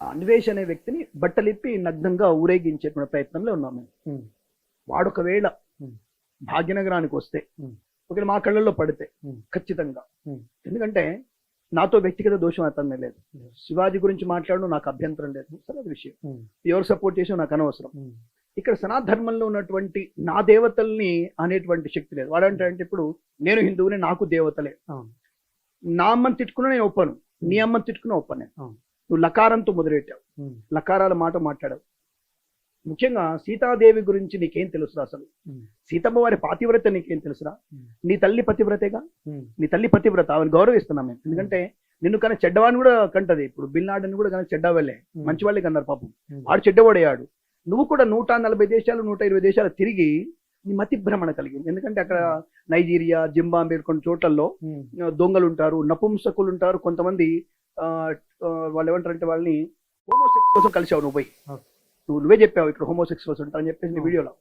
ఆ అన్వేష్ అనే వ్యక్తిని బట్టలిప్పి నగ్నంగా ఊరేగించేటువంటి ప్రయత్నంలో ఉన్నాం మేము. ఉమ్, వాడొకవేళ ఉమ్, భాగ్యనగరానికి వస్తే, ఉమ్, ఒకవేళ మా కళ్ళల్లో పడితే ఉమ్, ఖచ్చితంగా, ఉమ్, ఎందుకంటే నాతో వ్యక్తిగత దోషం అతనే లేదు. శివాజీ గురించి మాట్లాడడం నాకు అభ్యంతరం లేదు, సరే అది విషయం. ఉమ్, ఎవరు సపోర్ట్ చేసినా నాకు అనవసరం. ఉమ్, ఇక్కడ సనాధర్మంలో ఉన్నటువంటి నా దేవతల్ని అనేటువంటి శక్తి లేదు. వాడంటే ఇప్పుడు నేను హిందువుని, నాకు దేవతలే. అవును, నా అమ్మని తిట్టుకున్నా నేను ఒప్పను, నీ అమ్మని తిట్టుకున్నా ఒప్పను నేను. అవును, నువ్వు లకారంతో మొదలెట్టావు, ఉమ్, లకారాల మాట మాట్లాడావు. ముఖ్యంగా సీతాదేవి గురించి నీకేం తెలుసురా అసలు? ఉమ్, సీతమ్మ వారి పాతివ్రత నీకేం తెలుసురా? ఉమ్, నీ తల్లి పతివ్రతేగా, ఉమ్, నీ తల్లి పతివ్రత, ఆమెను గౌరవిస్తున్నాం మేము. ఎందుకంటే నిన్ను కానీ చెడ్డవాడిని కూడా కంటది. ఇప్పుడు బిల్ నాడని కూడా కానీ చెడ్డ వాళ్ళే, మంచి వాళ్ళే కన్నారు పాపం. ఉమ్, వాడు చెడ్డవాడయ్యాడు. నువ్వు కూడా 140 దేశాలు 120 దేశాలు తిరిగి నీ మతి భ్రమణ కలిగింది. ఎందుకంటే అక్కడ నైజీరియా, జింబాబే కొన్ని చోట్లలో ఉమ్, దొంగలు ఉంటారు, నపుంసకులు ఉంటారు, కొంతమంది వాళ్ళు ఏమంటారంటే వాళ్ళని హోమోసెక్స్ కోసం కలిసావు నువ్వు పోయి. ఓకే. నువ్వే చెప్పావు ఇక్కడ హోమోసెక్స్ ఉంటారని చెప్పేసి నీ వీడియోలో.